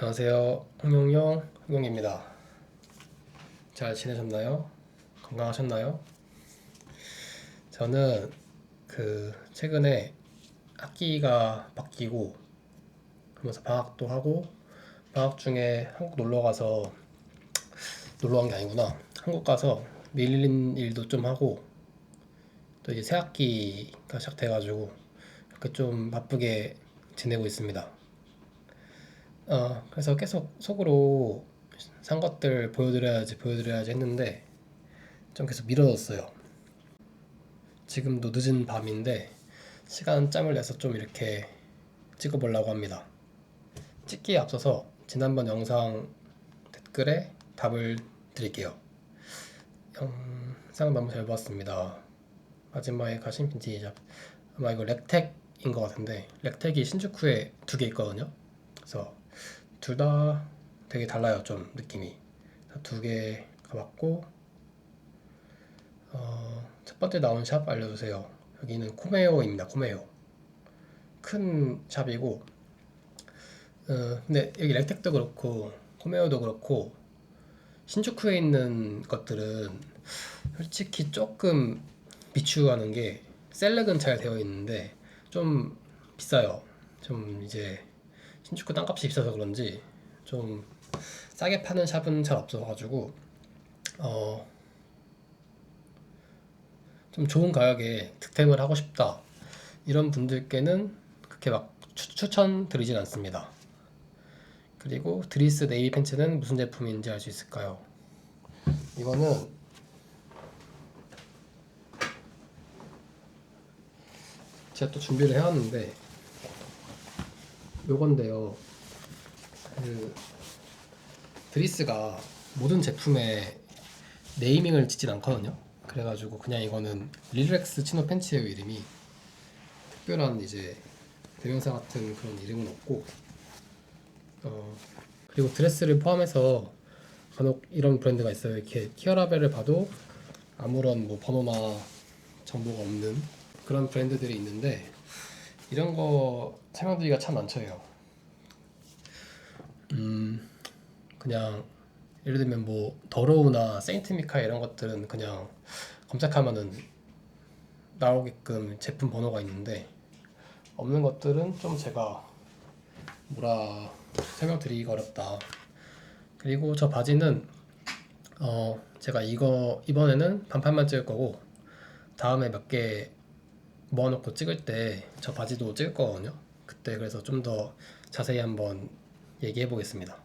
안녕하세요. 홍용입니다. 잘 지내셨나요? 건강하셨나요? 저는 최근에 학기가 바뀌고 그러면서 방학도 하고 방학 중에 한국 놀러 가서 놀러 간 게 아니구나. 한국 가서 밀린 일도 좀 하고 또 이제 새 학기가 시작돼가지고 이렇게 좀 바쁘게 지내고 있습니다. 그래서 계속 속으로 산 것들 보여드려야지 했는데 좀 계속 미뤄졌어요. 지금도 늦은 밤인데 시간 짬을 내서 좀 이렇게 찍어보려고 합니다. 찍기에 앞서서 지난번 영상 댓글에 답을 드릴게요. 영상 너무 잘 봤습니다. 마지막에 가신 빈티지 샵. 아마 이거 렉텍인 것 같은데 렉텍이 신주쿠에 두 개 있거든요. 그래서 둘 다 되게 달라요. 좀 느낌이 두 개 가봤고 첫 번째 나온 샵 알려주세요. 여기는 코메오입니다. 코메오 큰 샵이고 근데 여기 렉텍도 그렇고 코메오도 그렇고 신주쿠에 있는 것들은 솔직히 조금 비추하는 게 셀렉은 잘 되어 있는데 좀 비싸요. 좀 이제 신주쿠 땅값이 비싸서 그런지 좀 싸게 파는 샵은 잘 없어가지고 어, 좀 좋은 가격에 득템을 하고 싶다 이런 분들께는 그렇게 막 추천드리진 않습니다. 그리고 드리스 네이비 팬츠는 무슨 제품인지 알 수 있을까요? 이거는 제가 또 준비를 해왔는데 요건데요. 그 드리스가 모든 제품에 네이밍을 짓진 않거든요. 그래가지고 그냥 이거는 릴렉스 치노 팬츠예요. 이름이 특별한 이제 대명사 같은 그런 이름은 없고 그리고 드레스를 포함해서 간혹 이런 브랜드가 있어요. 이렇게 키어라벨을 봐도 아무런 뭐 번호나 정보가 없는 그런 브랜드들이 있는데 이런 거 설명드리기가 참 난처해요. 그냥 예를 들면 뭐 더로우나 세인트 미카 이런 것들은 그냥 검색하면은 나오게끔 제품 번호가 있는데 없는 것들은 좀 제가 뭐라 설명드리기가 어렵다. 그리고 저 바지는 제가 이거 이번에는 반판만 찍을 거고 다음에 몇 개 모아놓고 찍을 때 저 바지도 찍을 거거든요. 그때 그래서 좀 더 자세히 한번 얘기해 보겠습니다.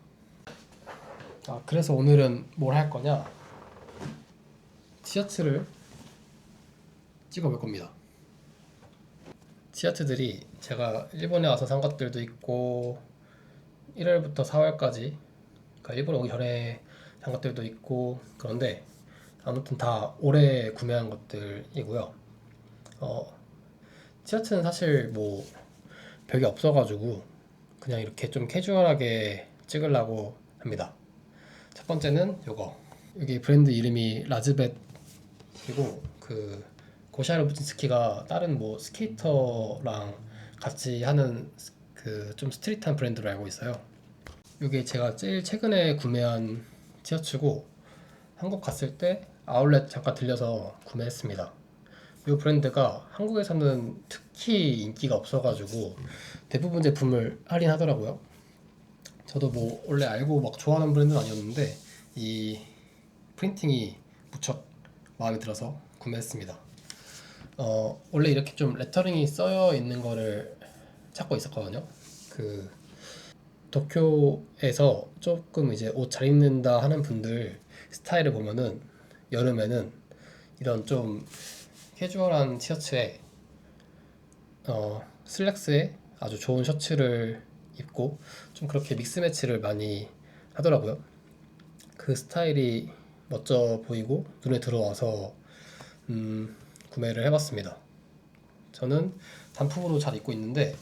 그래서 오늘은 뭘 할 거냐? 티셔츠를 찍어 볼 겁니다. 티셔츠들이 제가 일본에 와서 산 것들도 있고 1월부터 4월까지 그러니까 일본 오기 전에 산 것들도 있고 그런데 아무튼 다 올해 구매한 것들이고요. 티셔츠는 사실 뭐 별게 없어가지고 그냥 이렇게 좀 캐주얼하게 찍으려고 합니다. 첫 번째는 요거. 여기 브랜드 이름이 라즈벳이고 고샤르 부친스키가 다른 뭐 스케이터랑 같이 하는 그 좀 스트릿한 브랜드로 알고 있어요. 이게 제가 제일 최근에 구매한 티셔츠고 한국 갔을 때 아울렛 잠깐 들려서 구매했습니다. 이 브랜드가 한국에서는 특히 인기가 없어가지고 대부분 제품을 할인하더라고요. 저도 뭐 원래 알고 막 좋아하는 브랜드는 아니었는데 이 프린팅이 무척 마음에 들어서 구매했습니다. 원래 이렇게 좀 레터링이 써여 있는 거를 찾고 있었거든요. 도쿄에서 조금 이제 옷 잘 입는다 하는 분들 스타일을 보면은 여름에는 이런 좀 캐주얼한 티셔츠에 슬랙스에 아주 좋은 셔츠를 입고 좀 그렇게 믹스 매치를 많이 하더라고요. 그 스타일이 멋져 보이고 눈에 들어와서 구매를 해봤습니다. 저는 단품으로 잘 입고 있는데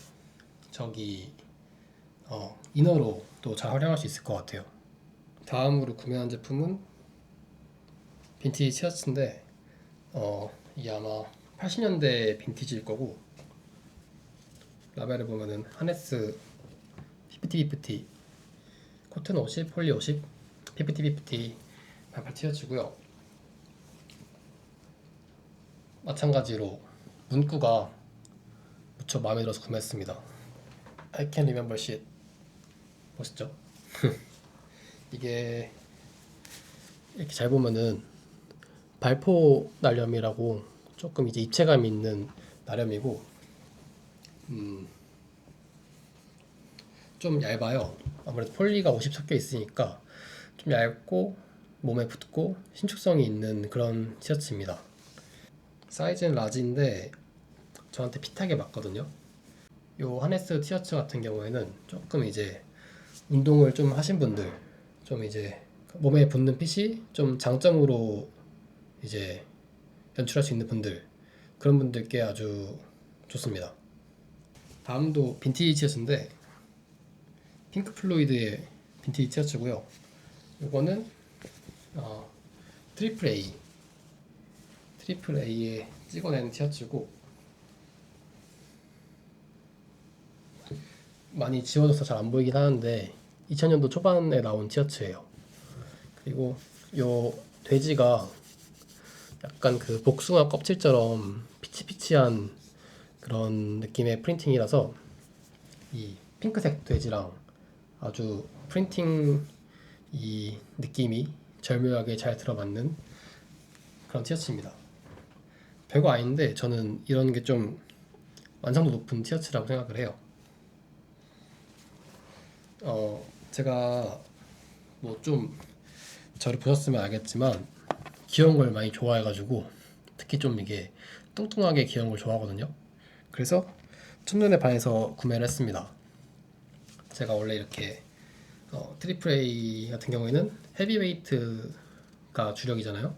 저기 이너로 또 잘 활용할 수 있을 것 같아요. 다음으로 구매한 제품은 빈티지 티셔츠인데 이게 아마 80년대 빈티지일 거고 라벨을 보면은 하네스 피프티 코튼 50, 폴리 50, PPT 반팔 티셔츠고요. 마찬가지로 문구가 무척 마음에 들어서 구매했습니다. I can remember shit. 멋있죠? 이게 이렇게 잘 보면은 발포 나렴이라고 조금 이제 입체감 있는 나렴이고 좀 얇아요. 아무래도 폴리가 50 섞여 있으니까 좀 얇고 몸에 붙고 신축성이 있는 그런 티셔츠입니다. 사이즈는 라지인데 저한테 핏하게 맞거든요. 요 하네스 티셔츠 같은 경우에는 조금 이제 운동을 좀 하신 분들, 좀 이제 몸에 붙는 핏이 좀 장점으로 이제 연출할 수 있는 분들, 그런 분들께 아주 좋습니다. 다음도 빈티지 티셔츠인데 핑크 플로이드의 빈티지 티셔츠고요. 요거는 트리플 A에 찍어낸 티셔츠고 많이 지워져서 잘 안 보이긴 하는데 2000년도 초반에 나온 티셔츠예요. 그리고 요 돼지가 약간 그 복숭아 껍질처럼 피치피치한 그런 느낌의 프린팅이라서 이 핑크색 돼지랑 아주 프린팅 이 느낌이 절묘하게 잘 들어맞는 그런 티셔츠입니다. 별거 아닌데 저는 이런 게 좀 완성도 높은 티셔츠라고 생각을 해요. 제가 뭐 좀 저를 보셨으면 알겠지만 귀여운 걸 많이 좋아해가지고 특히 좀 이게 뚱뚱하게 귀여운 걸 좋아하거든요. 그래서 첫눈에 반해서 구매를 했습니다. 제가 원래 이렇게 트리플 A 같은 경우에는 헤비웨이트가 주력이잖아요.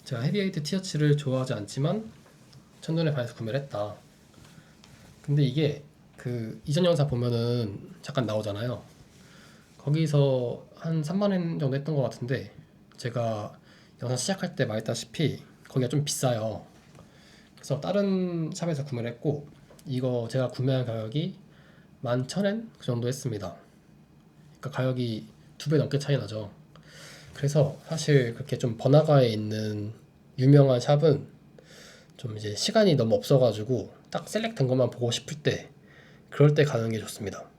제가 헤비웨이트 티셔츠를 좋아하지 않지만 첫눈에 반해서 구매를 했다. 근데 이게 그 이전 영상 보면은 잠깐 나오잖아요. 거기서 한 3만 원 정도 했던 것 같은데 제가 영상 시작할 때 말했다시피 거기가 좀 비싸요. 그래서 다른 샵에서 구매를 했고 이거 제가 구매한 가격이 11,000엔 그 정도 했습니다. 그러니까 가격이 2배 넘게 차이 나죠. 그래서 사실 그렇게 좀 번화가에 있는 유명한 샵은 좀 이제 시간이 너무 없어가지고 딱 셀렉된 것만 보고 싶을 때 그럴 때 가는 게 좋습니다.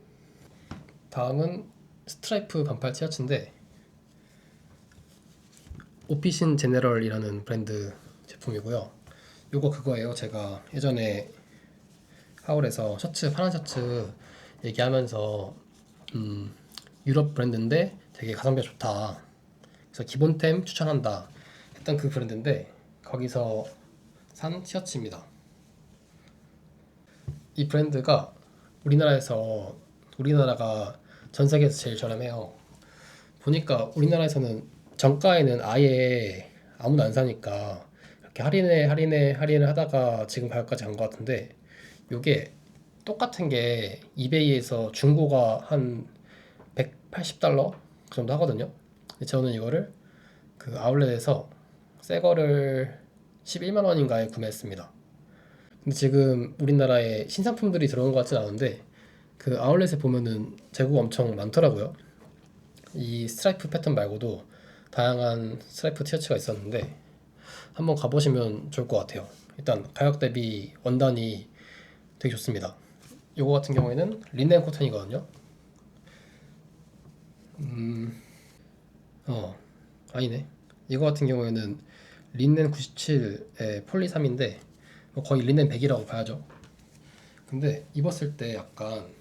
다음은 스트라이프 반팔 티셔츠인데 오피신 제네럴이라는 브랜드 제품이고요. 요거 그거예요. 제가 예전에 하울에서 셔츠 파란 셔츠 얘기하면서 유럽 브랜드인데 되게 가성비가 좋다. 그래서 기본템 추천한다 했던 그 브랜드인데 거기서 산 티셔츠입니다. 이 브랜드가 우리나라가 전 세계에서 제일 저렴해요. 보니까 우리나라에서는 정가에는 아예 아무도 안 사니까 이렇게 할인을 하다가 지금 가격까지 간 것 같은데 요게 똑같은 게 이베이에서 중고가 한 180달러 그 정도 하거든요. 근데 저는 이거를 그 아울렛에서 새 거를 11만 원인가에 구매했습니다. 근데 지금 우리나라에 신상품들이 들어온 것 같진 않은데 그 아울렛에 보면은 재고가 엄청 많더라고요. 이 스트라이프 패턴 말고도 다양한 스트라이프 티셔츠가 있었는데 한번 가보시면 좋을 것 같아요. 일단 가격 대비 원단이 되게 좋습니다. 요거 같은 경우에는 린넨 코튼이거든요. 아니네. 이거 같은 경우에는 린넨 97에 폴리 3인데 거의 린넨 100이라고 봐야죠. 근데 입었을 때 약간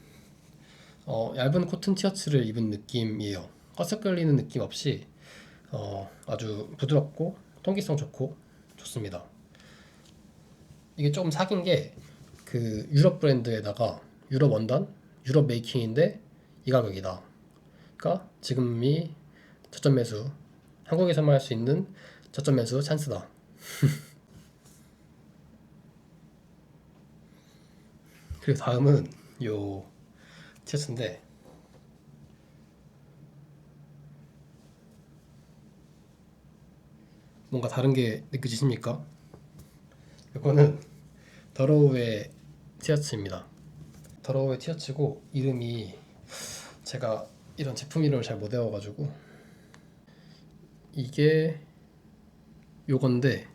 얇은 코튼 티셔츠를 입은 느낌이에요. 꺼석거리는 느낌 없이 아주 부드럽고 통기성 좋고 좋습니다. 이게 조금 사긴 게 그 유럽 브랜드에다가 유럽 원단, 유럽 메이킹인데 이 가격이다. 그러니까 지금이 저점 매수, 한국에서만 할 수 있는 저점 매수 찬스다. 그리고 다음은 요 티셔츠인데 뭔가 다른 게 느껴지십니까? 이거는 더로우의 티셔츠입니다. 더로우의 티셔츠고 이름이 제가 이런 제품 이름을 잘 못 외워가지고. 이게 요건데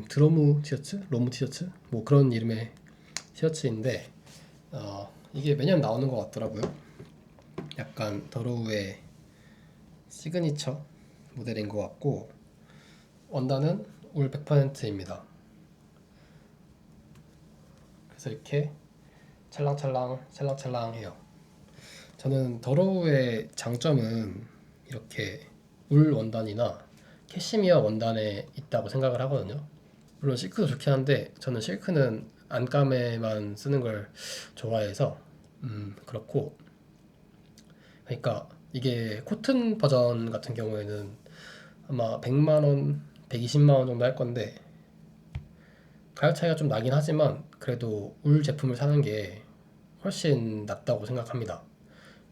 드러무 티셔츠? 로무 티셔츠? 뭐 그런 이름의 티셔츠인데 이게 매년 나오는 것 같더라고요. 약간 더로우의 시그니처 모델인 것 같고, 원단은 울 100%입니다. 그래서 이렇게 찰랑찰랑해요. 저는 더로우의 장점은 이렇게 울 원단이나 캐시미어 원단에 있다고 생각을 하거든요. 물론 실크도 좋긴 한데 저는 실크는 안감에만 쓰는 걸 좋아해서 그렇고, 그러니까 이게 코튼 버전 같은 경우에는 아마 100만 원, 120만 원 정도 할 건데, 가격 차이가 좀 나긴 하지만 그래도 울 제품을 사는 게 훨씬 낫다고 생각합니다.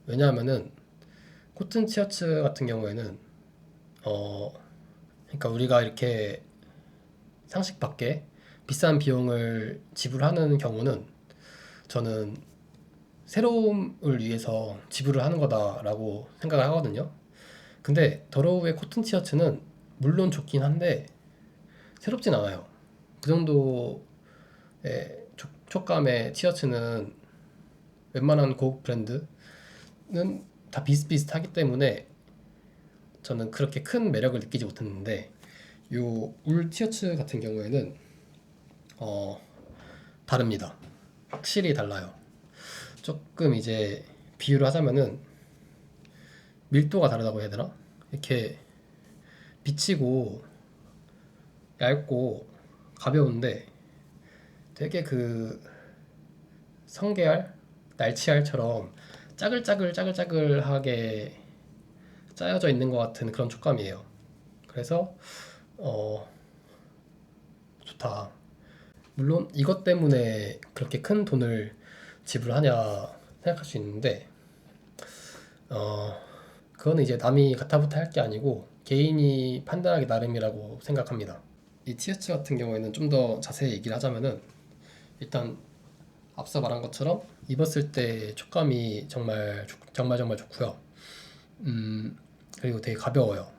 왜냐하면은 코튼 티셔츠 같은 경우에는 어 그러니까 우리가 이렇게 상식 밖에 비싼 비용을 지불하는 경우는 저는 새로움을 위해서 지불을 하는 거다라고 생각을 하거든요. 근데 더러우의 코튼 티셔츠는 물론 좋긴 한데 새롭진 않아요. 그 정도의 촉감의 티셔츠는 웬만한 고급 브랜드는 다 비슷비슷하기 때문에 저는 그렇게 큰 매력을 느끼지 못했는데, 요 울 티셔츠 같은 경우에는 어 다릅니다. 확실히 달라요. 조금 이제 비유를 하자면은 밀도가 다르다고 해야 되나? 이렇게 비치고 얇고 가벼운데 되게 그 성게알, 날치알처럼 짜글짜글하게 짜여져 있는 것 같은 그런 촉감이에요. 그래서 어 좋다. 물론 이것 때문에 그렇게 큰 돈을 지불하냐 생각할 수 있는데, 어 그거는 이제 남이 가타부타 할 게 아니고 개인이 판단하기 나름이라고 생각합니다. 이 티셔츠 같은 경우에는 좀 더 자세히 얘기를 하자면은, 일단 앞서 말한 것처럼 입었을 때 촉감이 정말 좋고요. 그리고 되게 가벼워요.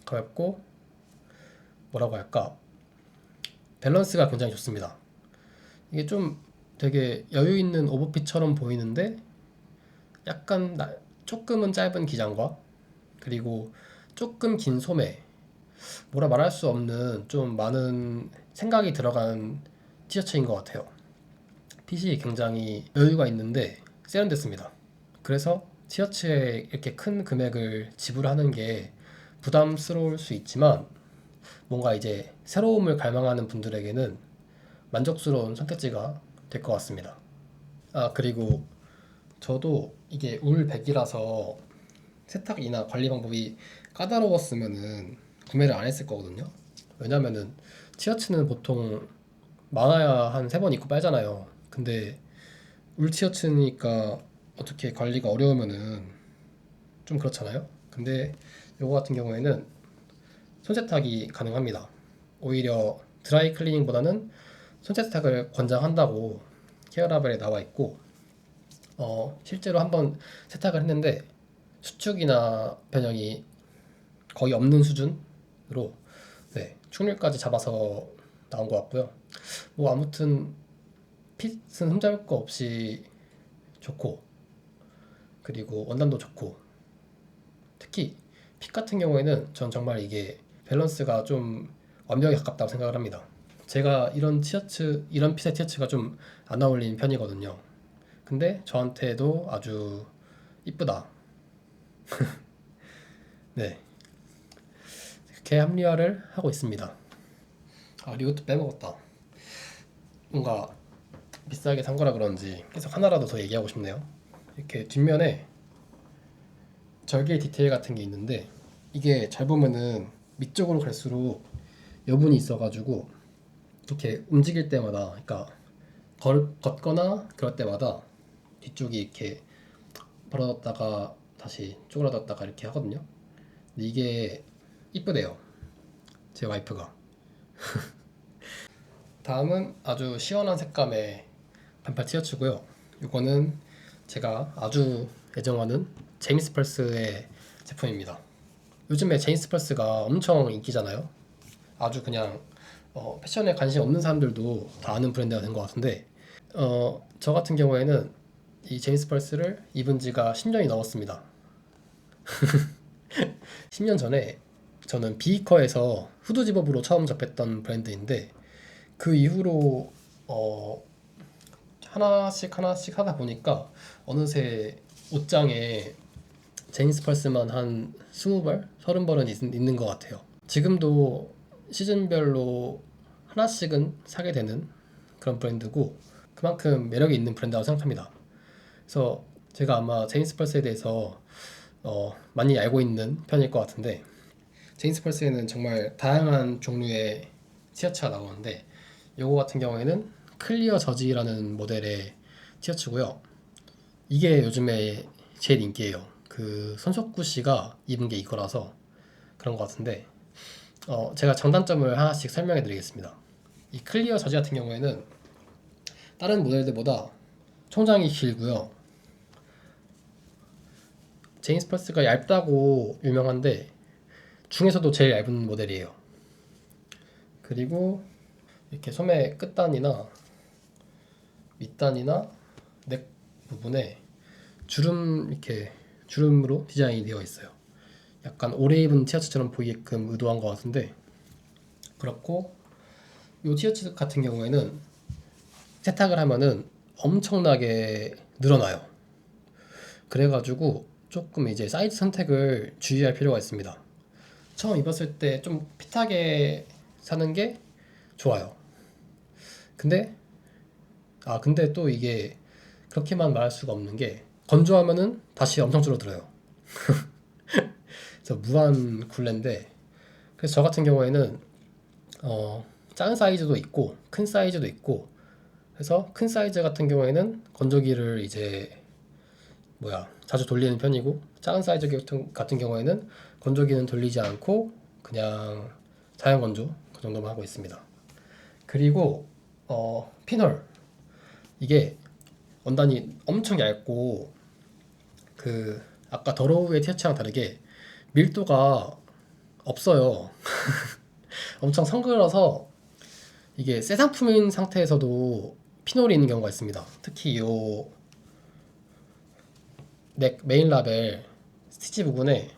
가볍고 뭐라고 할까, 밸런스가 굉장히 좋습니다. 이게 좀 되게 여유 있는 오버핏처럼 보이는데 약간 조금은 짧은 기장과 그리고 조금 긴 소매, 뭐라 말할 수 없는 좀 많은 생각이 들어간 티셔츠인 것 같아요. 핏이 굉장히 여유가 있는데 세련됐습니다. 그래서 티셔츠에 이렇게 큰 금액을 지불하는 게 부담스러울 수 있지만, 뭔가 이제 새로움을 갈망하는 분들에게는 만족스러운 선택지가 될 것 같습니다. 그리고 저도 이게 울 100이라서 세탁이나 관리 방법이 까다로웠으면은 구매를 안 했을 거거든요. 왜냐면은 티셔츠는 보통 많아야 한 3번 입고 빨잖아요. 근데 울 티셔츠니까 어떻게 관리가 어려우면은 좀 그렇잖아요. 근데 요거 같은 경우에는 손세탁이 가능합니다. 오히려 드라이 클리닝보다는 손세탁을 권장한다고 케어라벨에 나와 있고, 실제로 한번 세탁을 했는데 수축이나 변형이 거의 없는 수준으로, 네, 충률까지 잡아서 나온 것 같고요. 뭐 아무튼 핏은 흠잡을 거 없이 좋고, 그리고 원단도 좋고, 특히 핏 같은 경우에는 전 정말 이게 밸런스가 좀 완벽에 가깝다고 생각을 합니다. 제가 이런 핏의 티셔츠가 좀 안 어울리는 편이거든요. 근데 저한테도 아주 이쁘다. 네, 이렇게 합리화를 하고 있습니다. 이것도 빼먹었다. 뭔가 비싸게 산 거라 그런지 계속 하나라도 더 얘기하고 싶네요. 이렇게 뒷면에 절개 디테일 같은 게 있는데, 이게 잘 보면은 밑쪽으로 갈수록 여분이 있어가지고 이렇게 움직일 때마다, 그러니까 걷거나 그럴 때마다 뒤쪽이 이렇게 벌어졌다가 다시 쪼그라졌다가 이렇게 하거든요. 근데 이게 이쁘대요, 제 와이프가. 다음은 아주 시원한 색감의 반팔 티셔츠고요. 이거는 제가 아주 애정하는 제임스 펄스의 제품입니다. 요즘에 제임스 펄스가 엄청 인기잖아요. 아주 그냥 패션에 관심 없는 사람들도 다 아는 브랜드가 된 것 같은데 저 같은 경우에는 이 제임스 펄스를 입은 지가 10년이 넘었습니다. 10년 전에 저는 비커에서 후드 집업으로 처음 접했던 브랜드인데 그 이후로 하나씩 하나씩 하다 보니까 어느새 옷장에 제임스 펄스만 한 20벌, 30벌은 있는 것 같아요. 지금도 시즌별로 하나씩은 사게 되는 그런 브랜드고 그만큼 매력이 있는 브랜드라고 생각합니다. 그래서 제가 아마 제임스 펄스에 대해서 많이 알고 있는 편일 것 같은데 제임스 펄스에는 정말 다양한 종류의 티셔츠가 나오는데 요거 같은 경우에는 클리어 저지라는 모델의 티셔츠고요. 이게 요즘에 제일 인기예요. 그 손석구 씨가 입은 게 이거라서 그런 것 같은데 제가 장단점을 하나씩 설명해 드리겠습니다. 이 클리어 저지 같은 경우에는 다른 모델들보다 총장이 길고요. 제임스 펄스가 얇다고 유명한데 중에서도 제일 얇은 모델이에요. 그리고 이렇게 소매 끝단이나 밑단이나 넥 부분에 이렇게 주름으로 디자인이 되어 있어요. 약간 오래 입은 티셔츠처럼 보이게끔 의도한 것 같은데 그렇고 이 티셔츠 같은 경우에는 세탁을 하면은 엄청나게 늘어나요. 그래가지고 조금 이제 사이즈 선택을 주의할 필요가 있습니다. 처음 입었을 때 좀 핏하게 사는 게 좋아요. 근데 근데 또 이게 그렇게만 말할 수가 없는 게 건조하면은 다시 엄청 줄어들어요. 그래서 무한 굴레인데 그래서 저 같은 경우에는 작은 사이즈도 있고 큰 사이즈도 있고 그래서 큰 사이즈 같은 경우에는 건조기를 이제 자주 돌리는 편이고 작은 사이즈 같은 경우에는 건조기는 돌리지 않고 그냥 자연 건조 그 정도만 하고 있습니다. 그리고 피널 이게 원단이 엄청 얇고 그 아까 더러우의 티셔츠랑 다르게 밀도가 없어요. 엄청 성글어서 이게 새 상품인 상태에서도 피놀이 있는 경우가 있습니다. 특히 요 넥 메인 라벨 스티치 부분에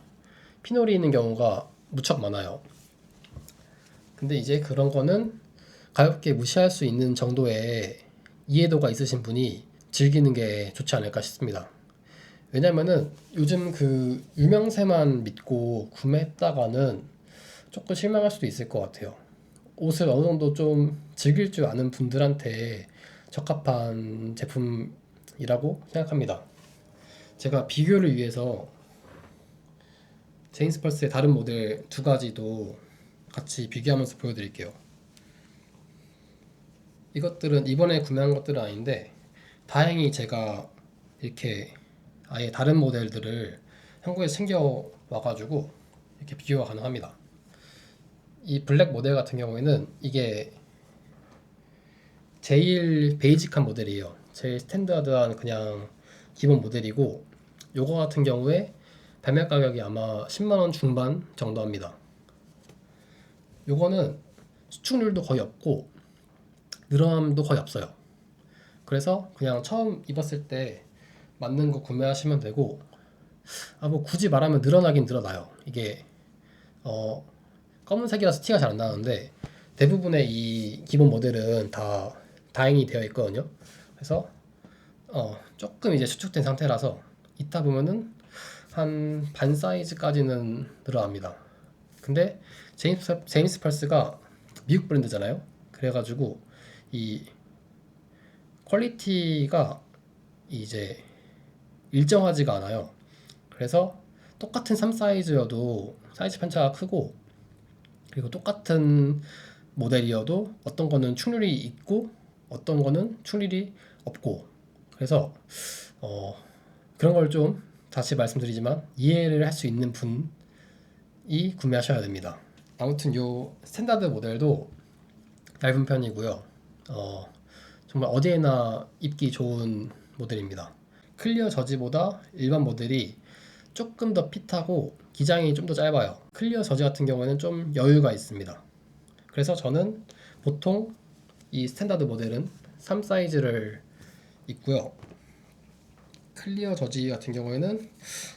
피놀이 있는 경우가 무척 많아요. 근데 이제 그런 거는 가볍게 무시할 수 있는 정도의 이해도가 있으신 분이 즐기는 게 좋지 않을까 싶습니다. 왜냐면은 요즘 그 유명세만 믿고 구매했다가는 조금 실망할 수도 있을 것 같아요. 옷을 어느 정도 좀 즐길 줄 아는 분들한테 적합한 제품이라고 생각합니다. 제가 비교를 위해서 제임스 펄스의 다른 모델 두 가지도 같이 비교하면서 보여드릴게요. 이것들은 이번에 구매한 것들은 아닌데 다행히 제가 이렇게 아예 다른 모델들을 한국에 챙겨 와가지고 이렇게 비교가 가능합니다. 이 블랙 모델 같은 경우에는 이게 제일 베이직한 모델이에요. 제일 스탠다드한 그냥 기본 모델이고 요거 같은 경우에 발매 가격이 아마 10만원 중반 정도 합니다. 요거는 수축률도 거의 없고 늘어남도 거의 없어요. 그래서 그냥 처음 입었을 때 맞는 거 구매하시면 되고 뭐 굳이 말하면 늘어나긴 늘어나요. 이게 검은색이라서 티가 잘 안 나는데 대부분의 이 기본 모델은 다 다행히 되어 있거든요. 그래서 조금 이제 수축된 상태라서 있다 보면은 한 반 사이즈까지는 늘어납니다. 근데 제임스 펄스가 미국 브랜드잖아요. 그래가지고 이 퀄리티가 이제 일정하지가 않아요. 그래서 똑같은 3 사이즈여도 사이즈 편차가 크고 그리고 똑같은 모델이어도 어떤 거는 충률이 있고 어떤 거는 충률이 없고 그래서 그런 걸 좀 다시 말씀드리지만 이해를 할 수 있는 분이 구매하셔야 됩니다. 아무튼 요 스탠다드 모델도 얇은 편이고요. 정말 어디에나 입기 좋은 모델입니다. 클리어 저지보다 일반 모델이 조금 더 핏하고 기장이 좀 더 짧아요. 클리어 저지 같은 경우에는 좀 여유가 있습니다. 그래서 저는 보통 이 스탠다드 모델은 3 사이즈를 입고요. 클리어 저지 같은 경우에는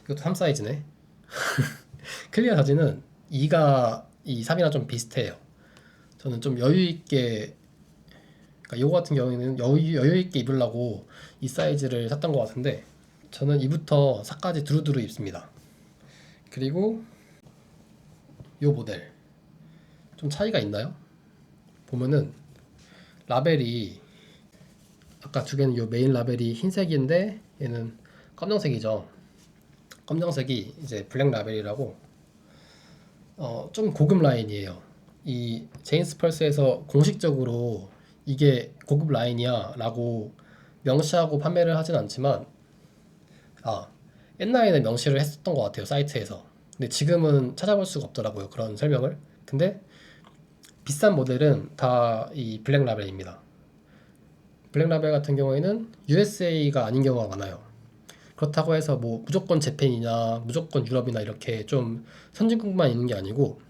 이것도 3 사이즈네. 클리어 저지는 2가 이 3이랑 좀 비슷해요. 저는 좀 여유 있게, 그러니까 이거 같은 경우에는 여유 있게 입으려고 이 사이즈를 샀던 것 같은데, 저는 2부터 4까지 두루두루 입습니다. 그리고 이 모델 좀 차이가 있나요? 보면은 라벨이, 아까 두 개는 이 메인 라벨이 흰색인데 얘는 검정색이죠. 검정색이 이제 블랙 라벨이라고 좀 고급 라인이에요. 이 제인스 펄스에서 공식적으로 이게 고급 라인이야 라고 명시하고 판매를 하진 않지만, 아, 옛날에는 명시를 했었던 것 같아요, 사이트에서. 근데 지금은 찾아볼 수가 없더라고요, 그런 설명을. 근데 비싼 모델은 다 이 블랙 라벨입니다. 블랙 라벨 같은 경우에는 USA가 아닌 경우가 많아요. 그렇다고 해서 뭐 무조건 재팬이나 무조건 유럽이나 이렇게 좀 선진국만 있는 게 아니고,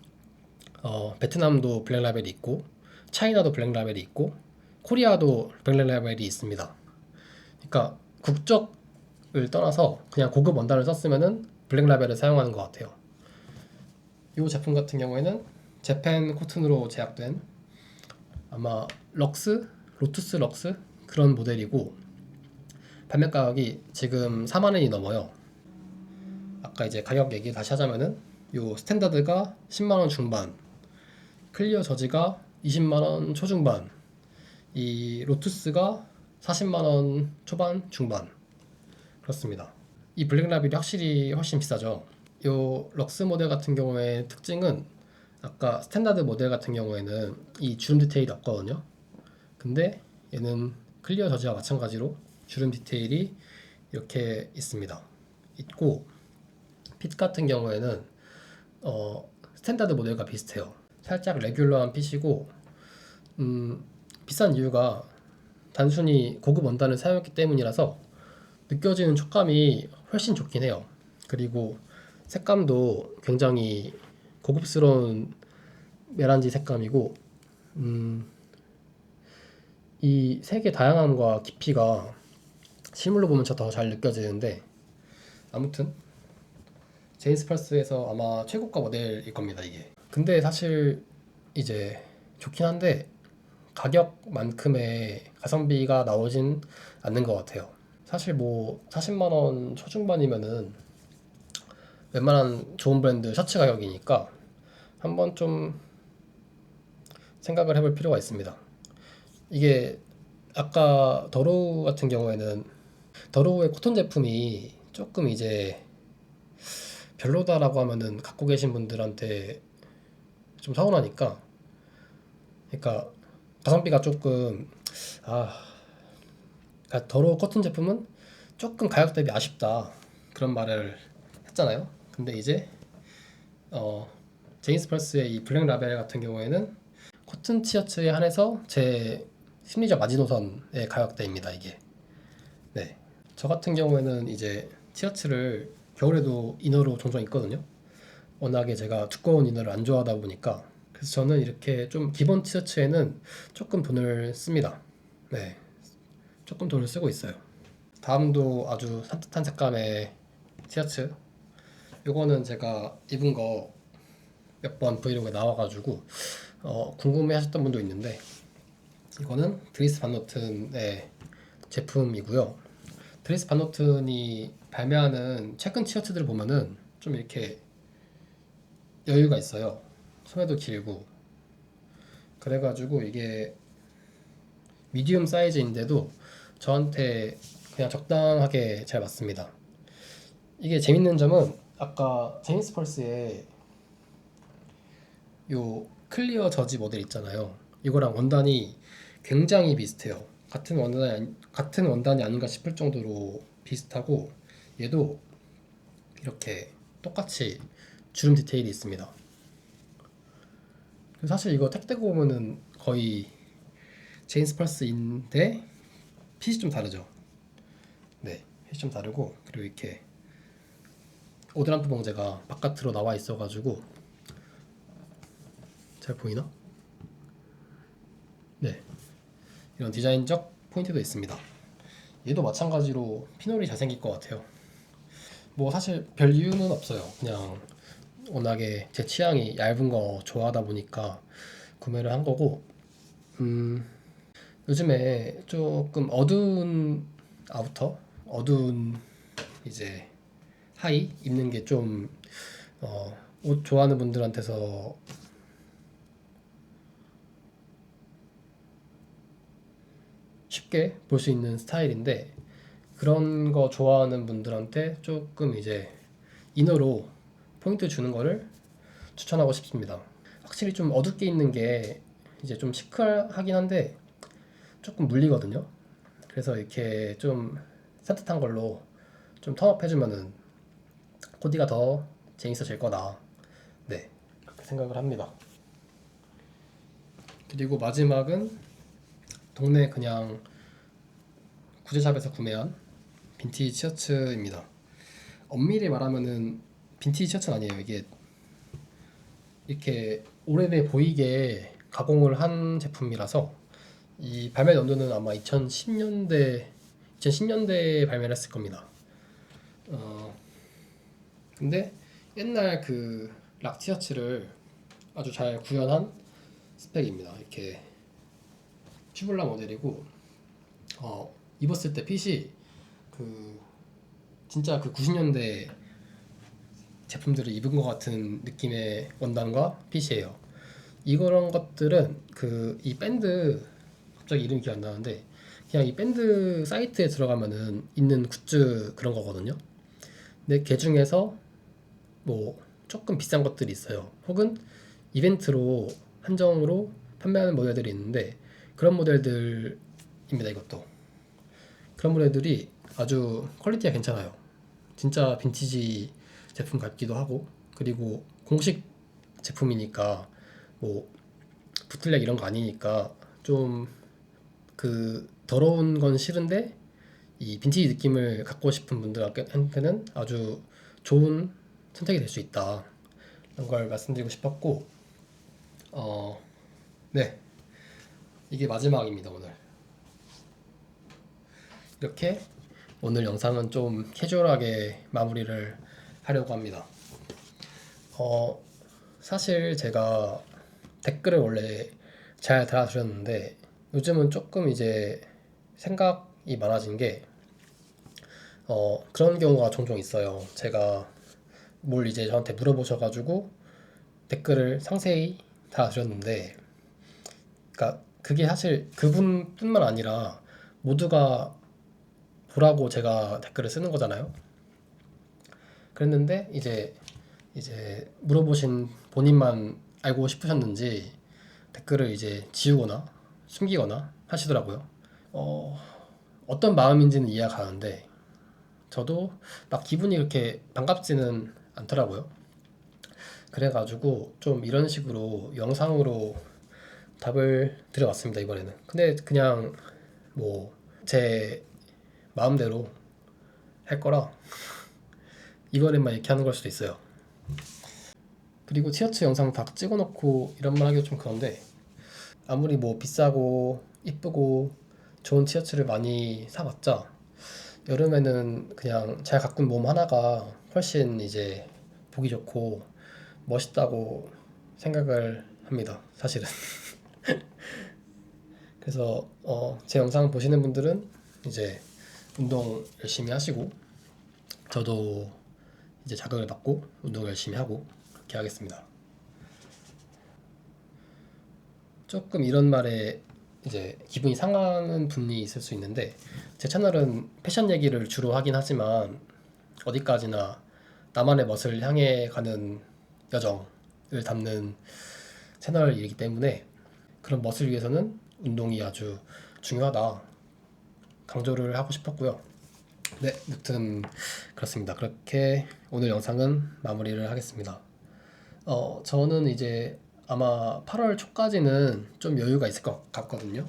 베트남도 블랙 라벨이 있고, 차이나도 블랙 라벨이 있고, 코리아도 블랙 라벨이 있습니다. 그러니까 국적을 떠나서 그냥 고급 원단을 썼으면은 블랙 라벨을 사용하는 것 같아요. 이 제품 같은 경우에는 재팬 코튼으로 제작된, 아마 로투스 럭스 그런 모델이고, 판매 가격이 지금 4만 원이 넘어요. 아까 이제 가격 얘기 다시 하자면은 요 스탠다드가 10만 원 중반, 클리어 저지가 20만 원 초중반, 이 로투스가 40만 원 초반 중반, 그렇습니다. 이 블랙 라벨이 확실히 훨씬 비싸죠. 요 럭스 모델 같은 경우에 특징은, 아까 스탠다드 모델 같은 경우에는 이 주름 디테일이 없거든요. 근데 얘는 클리어 저지와 마찬가지로 주름 디테일이 이렇게 있습니다. 있고, 핏 같은 경우에는 스탠다드 모델과 비슷해요. 살짝 레귤러한 핏이고, 비싼 이유가 단순히 고급 원단을 사용했기 때문이라서 느껴지는 촉감이 훨씬 좋긴 해요. 그리고 색감도 굉장히 고급스러운 메란지 색감이고, 이 색의 다양함과 깊이가 실물로 보면 더 잘 느껴지는데, 아무튼 제인스 펄스에서 아마 최고가 모델일 겁니다, 이게. 근데 사실 이제 좋긴 한데 가격만큼의 가성비가 나오진 않는 것 같아요. 사실 뭐 40만 원 초중반이면은 웬만한 좋은 브랜드 셔츠 가격이니까 한번 좀 생각을 해볼 필요가 있습니다. 이게 아까 더로우 같은 경우에는, 더로우의 코튼 제품이 조금 이제 별로다라고 하면은 갖고 계신 분들한테 좀 서운하니까, 그러니까 가성비가 조금, 아, 그러니까 더러워 코튼 제품은 조금 가격 대비 아쉽다 그런 말을 했잖아요. 근데 이제 어, 제인스 펄스의 이 블랙 라벨 같은 경우에는 코튼 티셔츠에 한해서 제 심리적 마지노선의 가격대입니다, 이게. 네, 저 같은 경우에는 이제 티셔츠를 겨울에도 이너로 종종 입거든요. 워낙에 제가 두꺼운 이너를 안 좋아하다 보니까. 그래서 저는 이렇게 좀 기본 티셔츠에는 조금 돈을 씁니다. 네, 조금 돈을 쓰고 있어요. 다음도 아주 산뜻한 색감의 티셔츠. 요거는 제가 입은 거 몇 번 브이로그에 나와가지고 궁금해 하셨던 분도 있는데, 이거는 드리스 반 노튼의 제품이고요. 드리스 반 노튼이 발매하는 최근 티셔츠들을 보면은 좀 이렇게 여유가 있어요. 소매도 길고. 그래가지고 이게 미디움 사이즈인데도 저한테 그냥 적당하게 잘 맞습니다. 이게 재밌는 점은, 아까 제임스 펄스의 요 클리어 저지 모델 있잖아요. 이거랑 원단이 굉장히 비슷해요. 같은 원단이 아닌가 싶을 정도로 비슷하고, 얘도 이렇게 똑같이 주름 디테일이 있습니다. 사실 이거 택 떼고 보면은 거의 제인스 펄스인데 핏이 좀 다르죠. 네. 핏이 좀 다르고, 그리고 이렇게 오드람프 봉제가 바깥으로 나와 있어가지고 잘 보이나? 네, 이런 디자인적 포인트도 있습니다. 얘도 마찬가지로 피놀이 잘생길 것 같아요. 뭐 사실 별 이유는 없어요. 그냥 워낙에 제 취향이 얇은 거 좋아하다 보니까 구매를 한 거고, 음, 요즘에 조금 어두운 아우터, 어두운 이제 하의 입는 게 좀 옷 좋아하는 분들한테서 쉽게 볼 수 있는 스타일인데, 그런 거 좋아하는 분들한테 조금 이제 이너로 포인트 주는 거를 추천하고 싶습니다. 확실히 좀 어둡게 입는 게 이제 좀 시크하긴 한데 조금 물리거든요. 그래서 이렇게 좀 산뜻한 걸로 좀 턴업 해주면은 코디가 더 재밌어질 거다. 네, 그렇게 생각을 합니다. 그리고 마지막은 동네 그냥 구제샵에서 구매한 빈티지 티셔츠입니다. 엄밀히 말하면은 빈티지 셔츠는 아니에요. 이게 이렇게 오래돼 보이게 가공을 한 제품이라서, 이 발매 연도는 아마 2010년대에 발매를 했을 겁니다. 어, 근데 옛날 그 락 티셔츠를 아주 잘 구현한 스펙입니다. 이렇게 튜블라 모델이고, 입었을 때 핏이 그 진짜 그 90년대 제품들을 입은 것 같은 느낌의 원단과 핏이에요. 이런 것들은 그 이 밴드, 갑자기 이름이 기억 안 나는데, 그냥 이 밴드 사이트에 들어가면은 있는 굿즈 그런 거거든요. 근데 그 중에서 뭐 조금 비싼 것들이 있어요. 혹은 이벤트로 한정으로 판매하는 모델들이 있는데, 그런 모델들입니다. 이것도 그런 모델들이 아주 퀄리티가 괜찮아요. 진짜 빈티지 제품 같기도 하고, 그리고 공식 제품이니까 뭐 부틀렉 이런 거 아니니까 좀 그 더러운 건 싫은데 이 빈티지 느낌을 갖고 싶은 분들한테는 아주 좋은 선택이 될 수 있다, 이런 걸 말씀드리고 싶었고, 어, 네, 이게 마지막입니다. 오늘 이렇게 오늘 영상은 좀 캐주얼하게 마무리를 하려고 합니다. 어, 사실 제가 댓글을 원래 잘 달아드렸는데, 요즘은 조금 이제 생각이 많아진 게, 그런 경우가 종종 있어요. 제가 뭘 이제 저한테 물어보셔가지고 댓글을 상세히 달아드렸는데, 그러니까 그게 사실 그분뿐만 아니라 모두가 보라고 제가 댓글을 쓰는 거잖아요. 그랬는데 이제 물어보신 본인만 알고 싶으셨는지 댓글을 이제 지우거나 숨기거나 하시더라고요. 어, 어떤 마음인지는 이해가 가는데 저도 막 기분이 그렇게 반갑지는 않더라고요. 그래가지고 좀 이런 식으로 영상으로 답을 드려봤습니다, 이번에는. 근데 그냥 뭐 제 마음대로 할 거라 이번에만 이렇게 하는 걸 수도 있어요. 그리고 티셔츠 영상 다 찍어놓고 이런 말 하기가 좀 그런데, 아무리 뭐 비싸고 이쁘고 좋은 티셔츠를 많이 사봤자 여름에는 그냥 잘 가꾼 몸 하나가 훨씬 이제 보기 좋고 멋있다고 생각을 합니다, 사실은. 그래서 제 영상 보시는 분들은 이제 운동 열심히 하시고, 저도 이제 자극을 받고 운동 열심히 하고 그렇게 하겠습니다. 조금 이런 말에 이제 기분이 상하는 분이 있을 수 있는데, 제 채널은 패션 얘기를 주로 하긴 하지만 어디까지나 나만의 멋을 향해 가는 여정을 담는 채널이기 때문에 그런 멋을 위해서는 운동이 아주 중요하다 강조를 하고 싶었고요. 네, 무튼 그렇습니다. 그렇게 오늘 영상은 마무리를 하겠습니다. 저는 이제 아마 8월 초까지는 좀 여유가 있을 것 같거든요.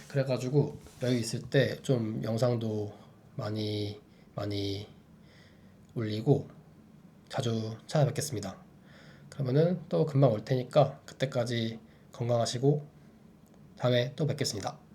그래가지고 여유 있을 때 좀 영상도 많이 많이 올리고 자주 찾아뵙겠습니다. 그러면은 또 금방 올 테니까 그때까지 건강하시고 다음에 또 뵙겠습니다.